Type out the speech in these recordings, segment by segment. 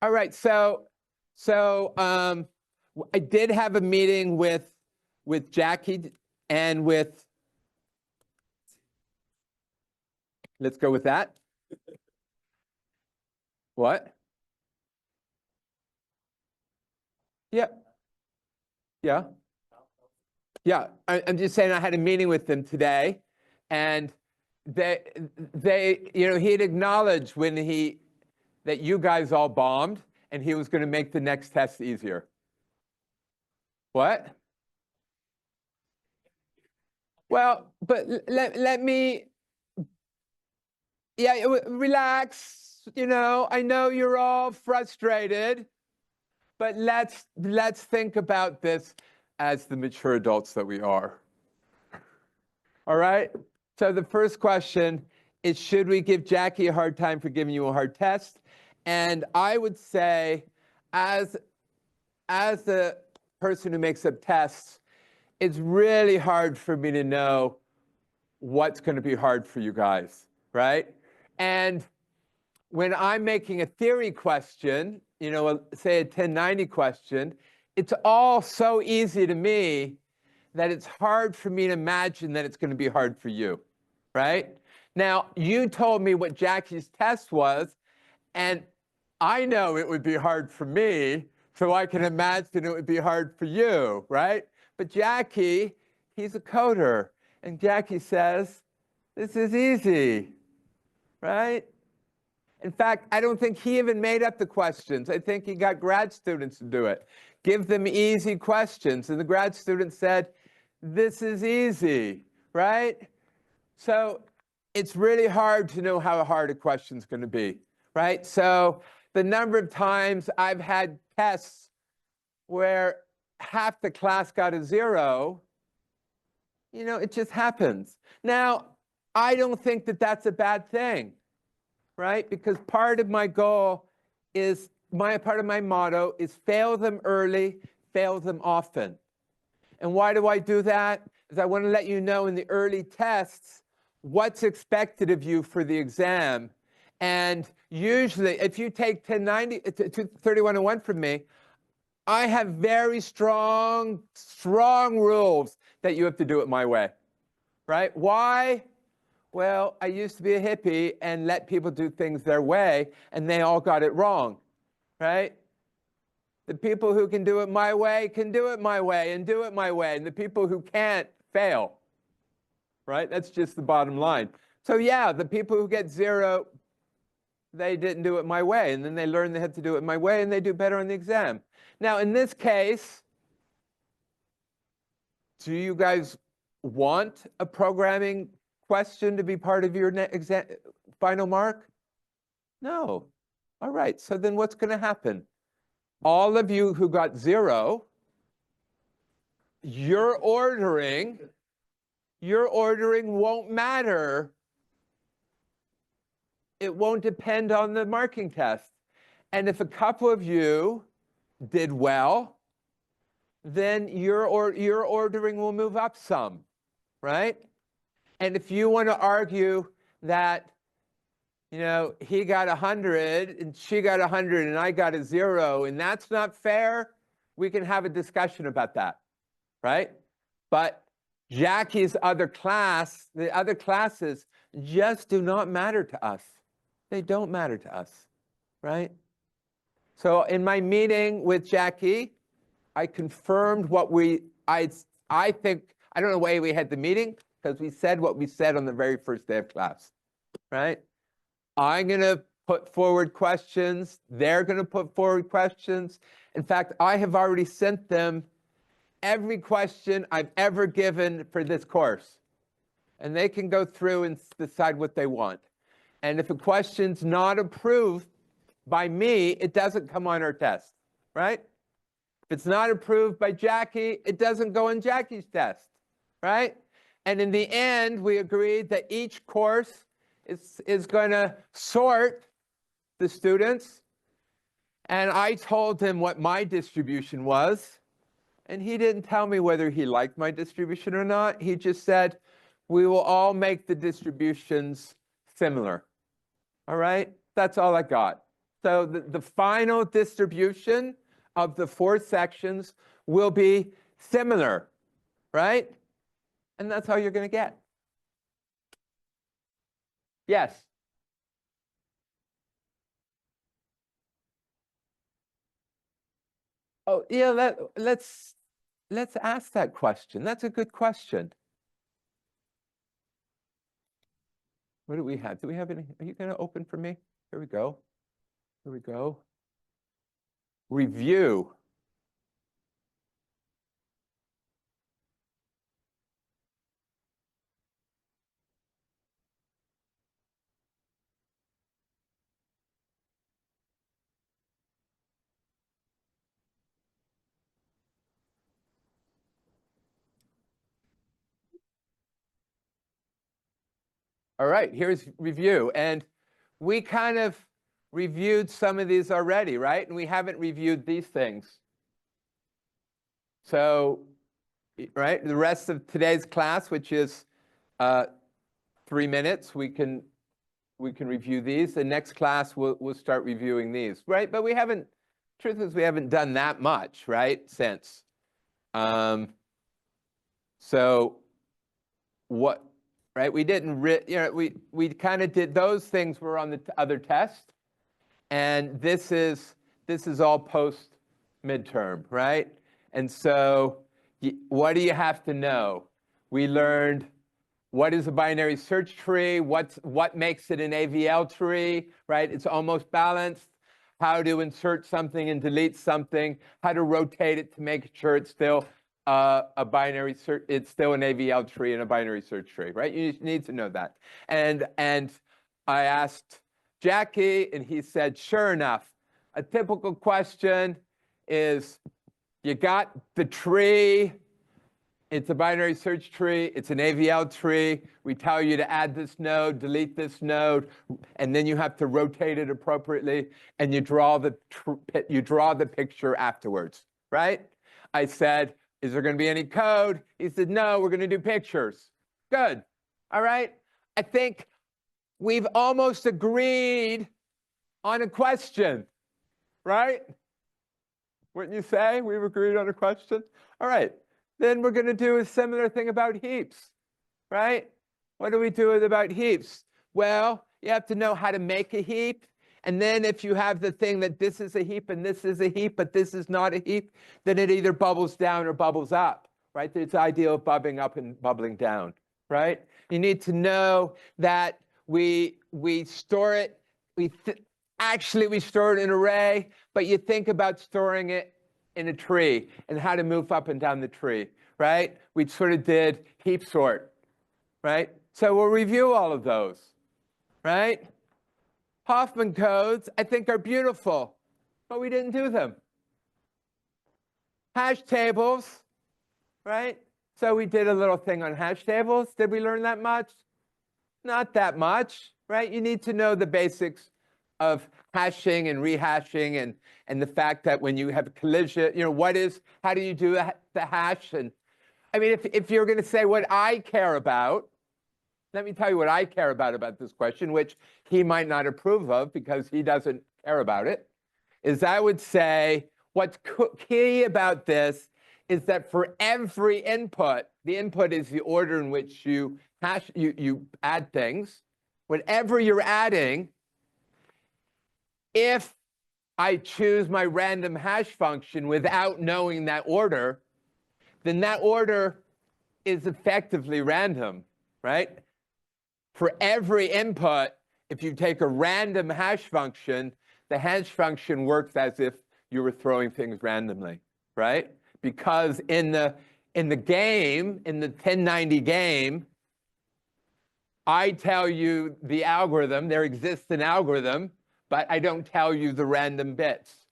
All right, so I did have a meeting with Jackie and with, let's go with that. What? Yeah. Yeah. Yeah. I'm just saying I had a meeting with them today, and he had acknowledged that you guys all bombed, and he was going to make the next test easier. What? Well, but let me, yeah, relax. I know you're all frustrated, but let's think about this as the mature adults that we are. All right? So the first question is, should we give Jackie a hard time for giving you a hard test? And I would say, as the person who makes up tests, it's really hard for me to know what's going to be hard for you guys, right? And when I'm making a theory question, say a 1090 question, it's all so easy to me that it's hard for me to imagine that it's going to be hard for you, right? Now, you told me what Jackie's test was, and I know it would be hard for me, so I can imagine it would be hard for you, right? But Jackie, he's a coder, and Jackie says, this is easy, right? In fact, I don't think he even made up the questions. I think he got grad students to do it. Give them easy questions. And the grad student said, this is easy, right? So it's really hard to know how hard a question's going to be, right? So the number of times I've had tests where half the class got a 0, it just happens. Now, I don't think that that's a bad thing, right? Because part of my goal is, part of my motto is fail them early, fail them often. And why do I do that? Because I want to let you know in the early tests what's expected of you for the exam. And usually, if you take 1090, 3101 from me, I have very strong rules that you have to do it my way, right? Why? Well, I used to be a hippie and let people do things their way, and they all got it wrong, right? The people who can do it my way can do it my way and do it my way, and the people who can't fail, right? That's just the bottom line. So yeah, the people who get 0, they didn't do it my way, and then they learn they have to do it my way, and they do better on the exam. Now, in this case, do you guys want a programming question to be part of your exam final mark? No. All right, so then what's going to happen? All of you who got 0, your ordering won't matter. It won't depend on the marking test. And if a couple of you did well, then your ordering will move up some, right? And if you want to argue that, he got 100 and she got 100 and I got a 0, and that's not fair, we can have a discussion about that, right? But Jackie's the other classes just do not matter to us. They don't matter to us, right? So in my meeting with Jackie, I confirmed what I think, I don't know why we had the meeting, because we said what we said on the very first day of class, right? I'm going to put forward questions. They're going to put forward questions. In fact, I have already sent them every question I've ever given for this course. And they can go through and decide what they want. And if a question's not approved by me, it doesn't come on our test, right? If it's not approved by Jackie, it doesn't go on Jackie's test, right? And in the end, we agreed that each course is going to sort the students. And I told him what my distribution was. And he didn't tell me whether he liked my distribution or not. He just said, we will all make the distributions similar. All right? That's all I got. So the final distribution of the 4 sections will be similar, right? And that's how you're going to get. Yes. Oh, yeah, let's ask that question. That's a good question. What do we have? Do we have any? Are you going to open for me? Here we go. Here we go. Review. All right, here's review. And we kind of reviewed some of these already, right? And we haven't reviewed these things. So, right, the rest of today's class, which is 3 minutes, we can review these. The next class, we'll start reviewing these, right? But we haven't, truth is, we haven't done that much, right, since. So what, right, we didn't, we kind of did, those things were on the other test. And this is all post midterm, right? And so what do you have to know? We learned what is a binary search tree, what makes it an AVL tree, right? It's almost balanced. How to insert something and delete something, how to rotate it to make sure it's still a binary search, it's still an AVL tree and a binary search tree, right? You need to know that. And I asked Jackie, and he said, sure enough, a typical question is, you got the tree, it's a binary search tree, it's an AVL tree, we tell you to add this node, delete this node, and then you have to rotate it appropriately, and you draw the picture afterwards, right? I said, is there going to be any code? He said, no, we're going to do pictures. Good, all right? I think we've almost agreed on a question, right? Wouldn't you say we've agreed on a question? All right, then we're going to do a similar thing about heaps, right? What do we do about heaps? Well, you have to know how to make a heap. And then if you have the thing that this is a heap and this is a heap, but this is not a heap, then it either bubbles down or bubbles up, right? It's the idea of bubbling up and bubbling down, right? You need to know that we store it, actually we store it in an array, but you think about storing it in a tree and how to move up and down the tree, right? We sort of did heap sort, right? So we'll review all of those, right? Hoffman codes, I think, are beautiful, but we didn't do them. Hash tables, right? So we did a little thing on hash tables. Did we learn that much? Not that much, right? You need to know the basics of hashing and rehashing and the fact that when you have a collision, how do you do the hash? And I mean, if you're going to say what I care about, let me tell you what I care about this question, which he might not approve of because he doesn't care about it, is I would say what's key about this is that for every input, the input is the order in which you add things. Whatever you're adding, if I choose my random hash function without knowing that order, then that order is effectively random, right? For every input, if you take a random hash function, the hash function works as if you were throwing things randomly, right? Because in the game, in the 1090 game, I tell you the algorithm, there exists an algorithm, but I don't tell you the random bits.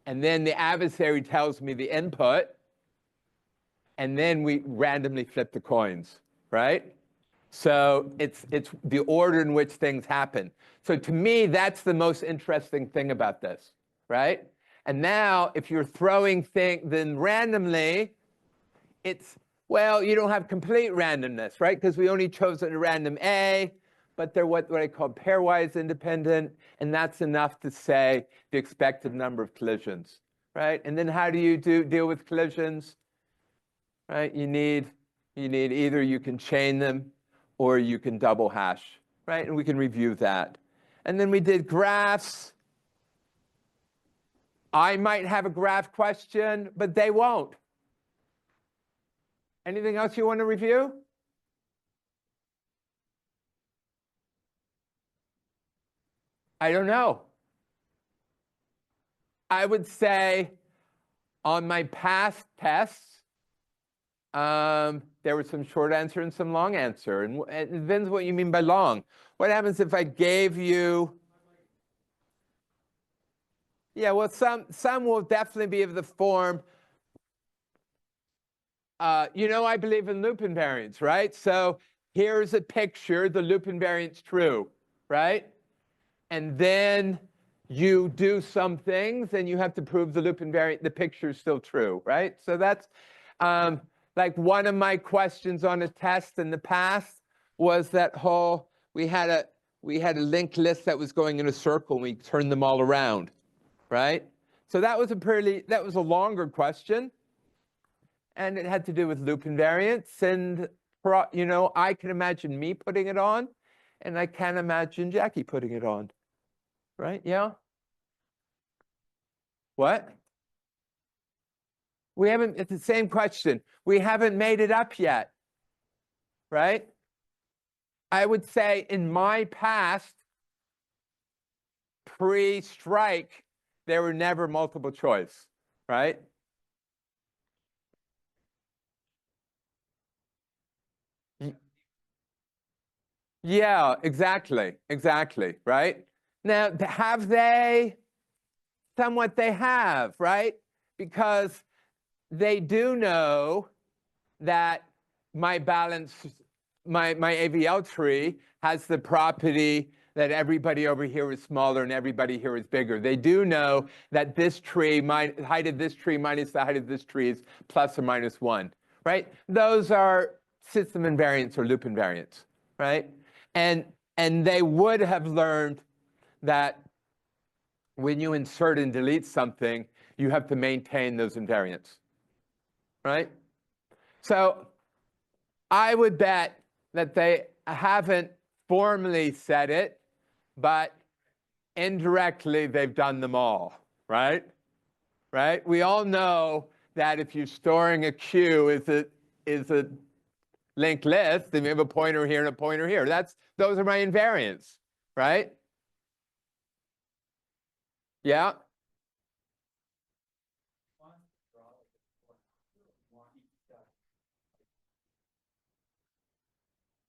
And then the adversary tells me the input, and then we randomly flip the coins, right? So it's the order in which things happen. So to me, that's the most interesting thing about this, right? And now, if you're throwing things then randomly, well, you don't have complete randomness, right? Because we only chose a random A, but they're what I call pairwise independent, and that's enough to say the expected number of collisions, right? And then how do you deal with collisions, right? You need either you can chain them or you can double hash, right? And we can review that. And then we did graphs. I might have a graph question, but they won't. Anything else you want to review? I don't know. I would say on my past tests, there was some short answer and some long answer. And it depends what you mean by long. What happens if I gave you... Yeah, well, some will definitely be of the form, I believe in loop invariance, right? So here's a picture, the loop invariant's true, right? And then you do some things and you have to prove the loop invariant, the picture's still true, right? So that's like one of my questions on a test in the past was that whole, we had a linked list that was going in a circle and we turned them all around, right? So that was a longer question. And it had to do with loop invariance. And, I can imagine me putting it on, and I can imagine Jackie putting it on. Right? Yeah? What? It's the same question. We haven't made it up yet. Right? I would say in my past, pre-strike, there were never multiple choice. Right? Yeah, exactly, right? Now, have they? Somewhat they have, right? Because they do know that my AVL tree has the property that everybody over here is smaller and everybody here is bigger. They do know that this tree, height of this tree minus the height of this tree is plus or minus 1, right? Those are system invariants or loop invariants, right? And they would have learned that when you insert and delete something, you have to maintain those invariants, right? So I would bet that they haven't formally said it, but indirectly they've done them all, right? Right? We all know that if you're storing a queue is a linked list, and we have a pointer here and a pointer here. Those are my invariants, right? Yeah.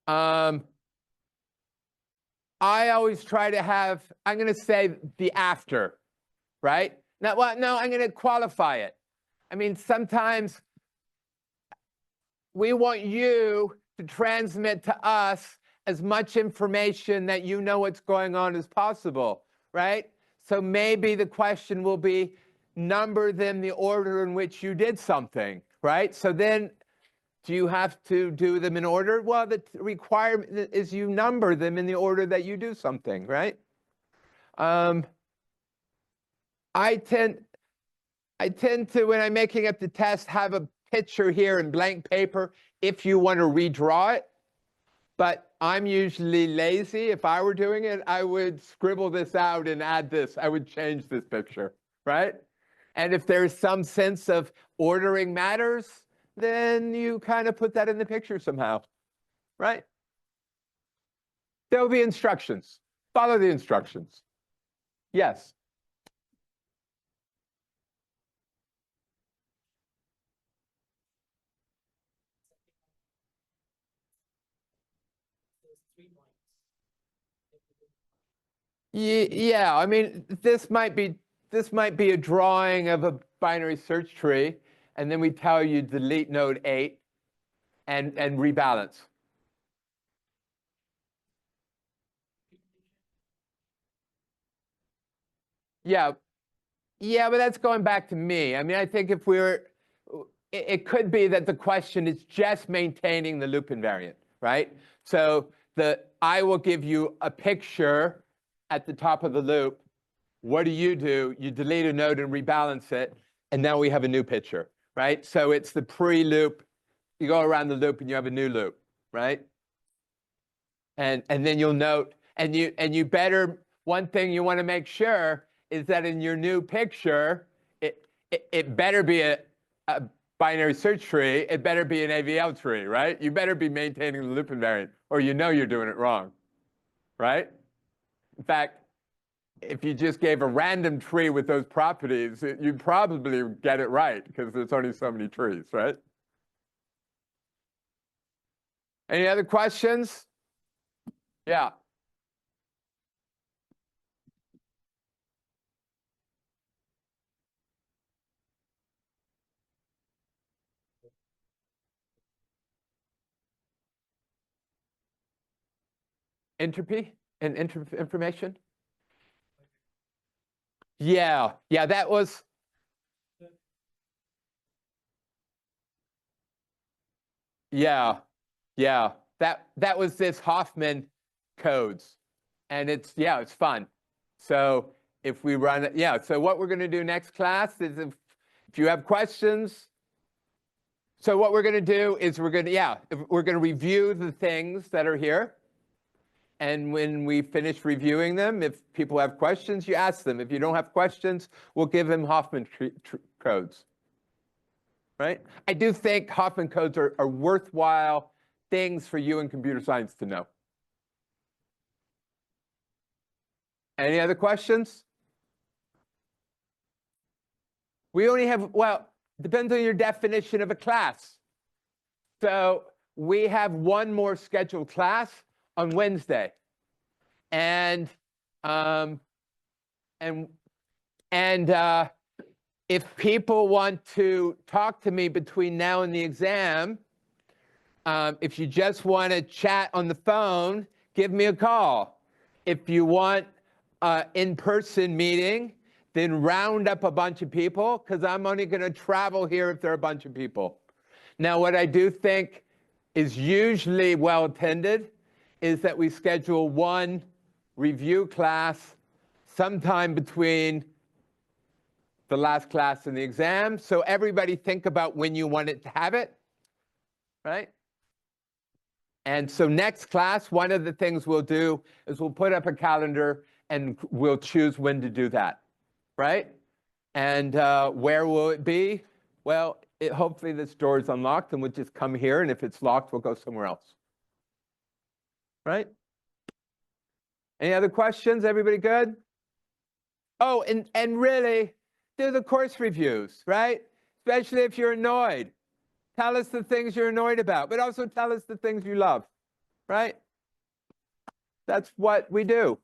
I always try to have, I'm going to say the after, right? Now, well, no, I'm going to qualify it. I mean, sometimes we want you to transmit to us as much information that you know what's going on as possible, right? So maybe the question will be, number them the order in which you did something, right? So then, do you have to do them in order? Well, the requirement is you number them in the order that you do something, right? I tend to, when I'm making up the test, have a picture here in blank paper if you want to redraw it. But I'm usually lazy. If I were doing it, I would scribble this out and add this. I would change this picture, right? And if there's some sense of ordering matters, then you kind of put that in the picture somehow, right? There will be instructions. Follow the instructions. Yes. Yeah, I mean, this might be a drawing of a binary search tree, and then we tell you delete node 8 and rebalance. Yeah, but that's going back to me. I mean, I think if it could be that the question is just maintaining the loop invariant, right? So I will give you a picture at the top of the loop. What do? You delete a node and rebalance it, and now we have a new picture, right? So it's the pre-loop. You go around the loop and you have a new loop, right? And then you'll note, and you better, one thing you want to make sure is that in your new picture, it better be a binary search tree. It better be an AVL tree, right? You better be maintaining the loop invariant, or you know you're doing it wrong, right? In fact, if you just gave a random tree with those properties, you'd probably get it right because there's only so many trees, right? Any other questions? Yeah. Entropy and information? Yeah, that was. Yeah, that was this Hoffman codes, and it's fun. So if we run it, so what we're going to do next class is if you have questions. So what we're going to do is we're going to review the things that are here. And when we finish reviewing them, if people have questions, you ask them. If you don't have questions, we'll give them Hoffman codes. Right? I do think Hoffman codes are worthwhile things for you in computer science to know. Any other questions? We only have, well, depends on your definition of a class. So we have one more scheduled class on Wednesday. And if people want to talk to me between now and the exam, if you just want to chat on the phone, give me a call. If you want an in-person meeting, then round up a bunch of people, because I'm only going to travel here if there are a bunch of people. Now, what I do think is usually well attended is that we schedule one review class sometime between the last class and the exam. So everybody think about when you want it to have it, right? And so next class, one of the things we'll do is we'll put up a calendar and we'll choose when to do that, right? And where will it be? Well, hopefully this door is unlocked and we'll just come here. And if it's locked, we'll go somewhere else, right? Any other questions? Everybody good? Oh, and really, do the course reviews, right? Especially if you're annoyed. Tell us the things you're annoyed about, but also tell us the things you love, right? That's what we do.